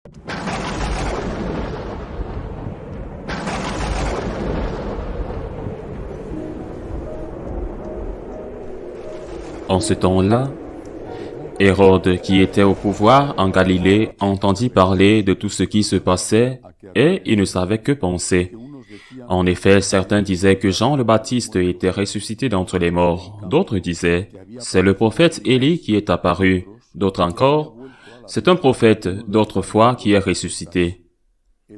En ce temps-là, Hérode, qui était au pouvoir en Galilée, entendit parler de tout ce qui se passait et il ne savait que penser. En effet, certains disaient que Jean le Baptiste était ressuscité d'entre les morts. D'autres disaient, c'est le prophète Élie qui est apparu. D'autres encore, c'est un prophète d'autrefois qui est ressuscité.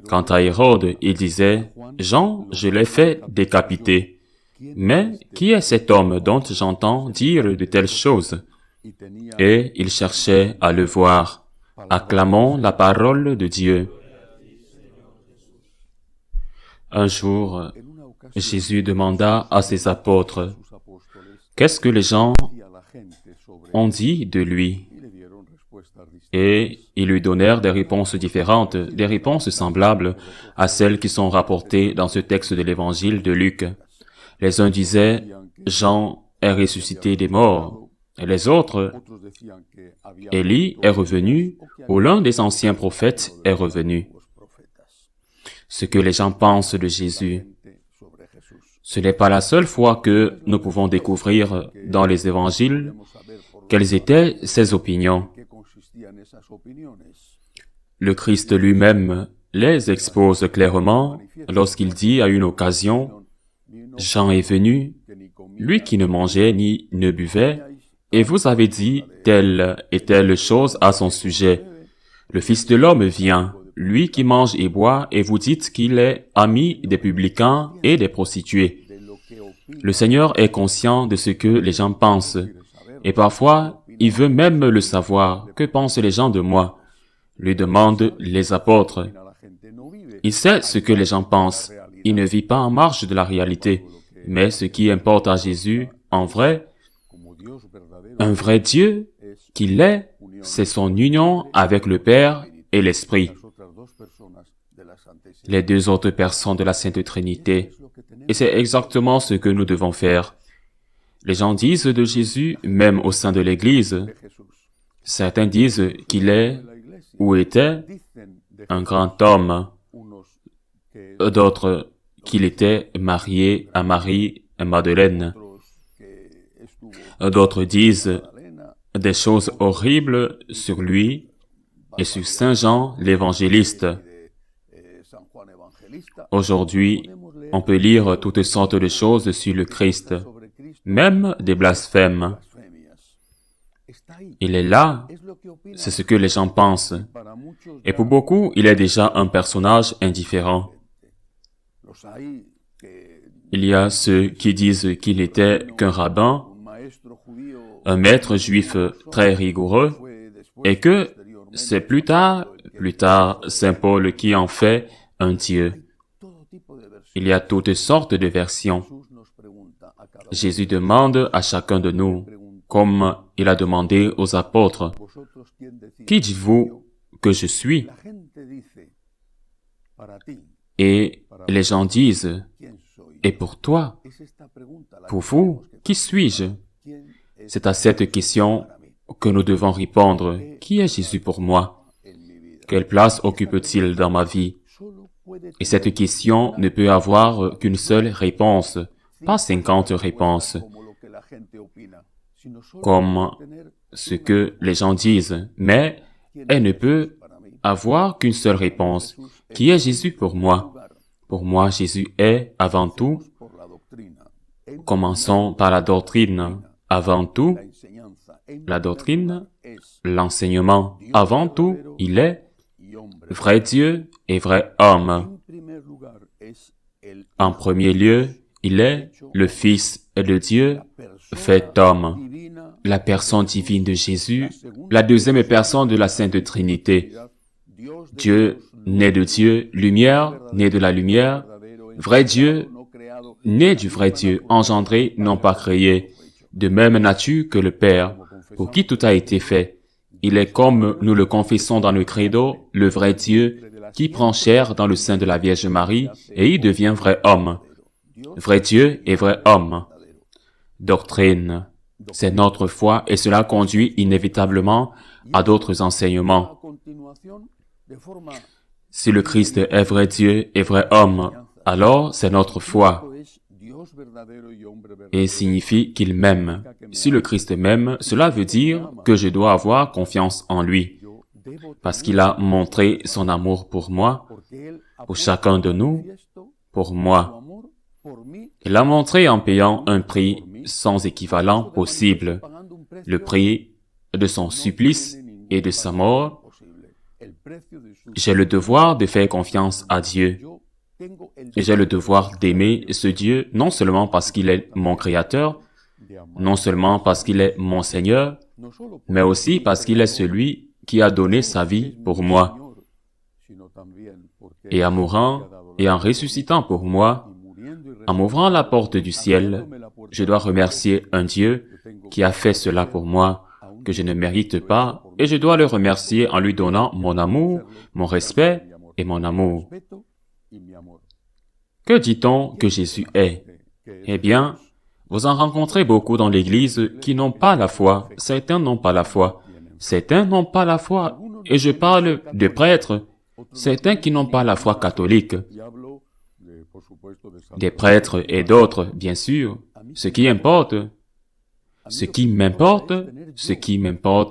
Quant à Hérode, il disait, Jean, je l'ai fait décapiter. Mais qui est cet homme dont j'entends dire de telles choses? Et il cherchait à le voir. Acclamons la parole de Dieu. Un jour, Jésus demanda à ses apôtres, qu'est-ce que les gens ont dit de lui? Et ils lui donnèrent des réponses différentes, des réponses semblables à celles qui sont rapportées dans ce texte de l'évangile de Luc. Les uns disaient, Jean est ressuscité des morts. Et les autres, Élie est revenu, ou l'un des anciens prophètes est revenu. Ce que les gens pensent de Jésus, ce n'est pas la seule fois que nous pouvons découvrir dans les évangiles quelles étaient ses opinions. Le Christ lui-même les expose clairement lorsqu'il dit à une occasion, Jean est venu, lui qui ne mangeait ni ne buvait, et vous avez dit telle et telle chose à son sujet. Le Fils de l'homme vient, lui qui mange et boit, et vous dites qu'il est ami des publicains et des prostituées. Le Seigneur est conscient de ce que les gens pensent, et parfois, il veut même le savoir. Que pensent les gens de moi? Lui demandent les apôtres. Il sait ce que les gens pensent. Il ne vit pas en marge de la réalité. Mais ce qui importe à Jésus, en vrai, un vrai Dieu qu'il est, c'est son union avec le Père et l'Esprit, les deux autres personnes de la Sainte Trinité. Et c'est exactement ce que nous devons faire. Les gens disent de Jésus, même au sein de l'Église, certains disent qu'il est ou était un grand homme, d'autres qu'il était marié à Marie et Madeleine. D'autres disent des choses horribles sur lui et sur Saint Jean l'évangéliste. Aujourd'hui, on peut lire toutes sortes de choses sur le Christ, même des blasphèmes. Il est là, c'est ce que les gens pensent. Et pour beaucoup, il est déjà un personnage indifférent. Il y a ceux qui disent qu'il était qu'un rabbin, un maître juif très rigoureux, et que c'est plus tard, Saint Paul qui en fait un Dieu. Il y a toutes sortes de versions. Jésus demande à chacun de nous, comme il a demandé aux apôtres, « Qui dites-vous que je suis ?» Et les gens disent, « Et pour toi, pour vous, qui suis-je » C'est à cette question que nous devons répondre, « Qui est Jésus pour moi? Quelle place occupe-t-il dans ma vie ?» Et cette question ne peut avoir qu'une seule réponse, pas 50 réponses, comme ce que les gens disent, mais elle ne peut avoir qu'une seule réponse. Qui est Jésus pour moi? Pour moi, Jésus est, avant tout, commençons par la doctrine. Avant tout, la doctrine, l'enseignement. Avant tout, il est vrai Dieu et vrai homme. En premier lieu, il est le Fils de Dieu, fait homme, la personne divine de Jésus, la deuxième personne de la Sainte Trinité. Dieu, né de Dieu, lumière, né de la lumière, vrai Dieu, né du vrai Dieu, engendré, non pas créé, de même nature que le Père, pour qui tout a été fait. Il est comme nous le confessons dans le credo, le vrai Dieu, qui prend chair dans le sein de la Vierge Marie, et il devient vrai homme. Vrai Dieu et vrai homme. Doctrine, c'est notre foi, et cela conduit inévitablement à d'autres enseignements. Si le Christ est vrai Dieu et vrai homme, alors c'est notre foi et signifie qu'il m'aime. Si le Christ m'aime, cela veut dire que je dois avoir confiance en lui, parce qu'il a montré son amour pour moi, pour chacun de nous, pour moi. Il l'a montré en payant un prix sans équivalent possible, le prix de son supplice et de sa mort. J'ai le devoir de faire confiance à Dieu. Et j'ai le devoir d'aimer ce Dieu, non seulement parce qu'il est mon Créateur, non seulement parce qu'il est mon Seigneur, mais aussi parce qu'il est celui qui a donné sa vie pour moi. Et en mourant et en ressuscitant pour moi, en m'ouvrant la porte du ciel, je dois remercier un Dieu qui a fait cela pour moi, que je ne mérite pas, et je dois le remercier en lui donnant mon amour, mon respect et mon amour. Que dit-on que Jésus est? Eh bien, vous en rencontrez beaucoup dans l'Église qui n'ont pas la foi. Certains n'ont pas la foi. Certains n'ont pas la foi. Et je parle de prêtres. Certains qui n'ont pas la foi catholique. Des prêtres et d'autres, bien sûr. Ce qui m'importe,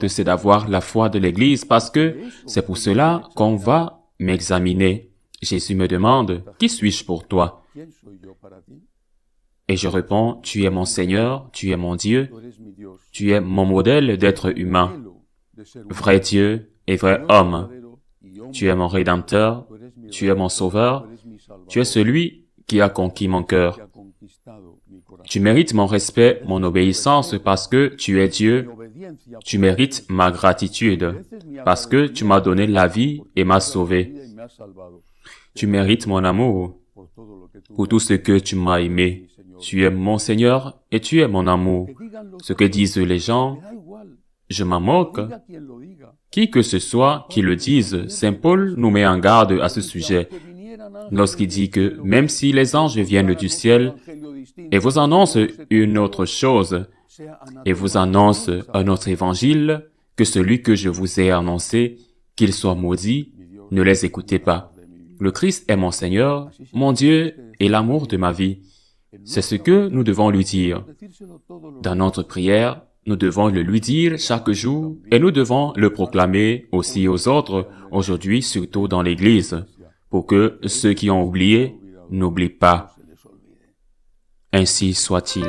c'est d'avoir la foi de l'Église parce que c'est pour cela qu'on va m'examiner. Jésus me demande, « Qui suis-je pour toi ?» Et je réponds, « Tu es mon Seigneur, tu es mon Dieu, tu es mon modèle d'être humain, vrai Dieu et vrai homme. Tu es mon Rédempteur, tu es mon Sauveur, tu es celui qui a conquis mon cœur. Tu mérites mon respect, mon obéissance parce que tu es Dieu. Tu mérites ma gratitude parce que tu m'as donné la vie et m'as sauvé. Tu mérites mon amour pour tout ce que tu m'as aimé. Tu es mon Seigneur et tu es mon amour. Ce que disent les gens, je m'en moque. Qui que ce soit qui le dise, Saint Paul nous met en garde à ce sujet lorsqu'il dit que même si les anges viennent du ciel et vous annoncent une autre chose et vous annoncent un autre évangile que celui que je vous ai annoncé, qu'il soit maudit, ne les écoutez pas. Le Christ est mon Seigneur, mon Dieu et l'amour de ma vie. C'est ce que nous devons lui dire. Dans notre prière, nous devons le lui dire chaque jour et nous devons le proclamer aussi aux autres, aujourd'hui surtout dans l'Église, pour que ceux qui ont oublié n'oublient pas. Ainsi soit-il.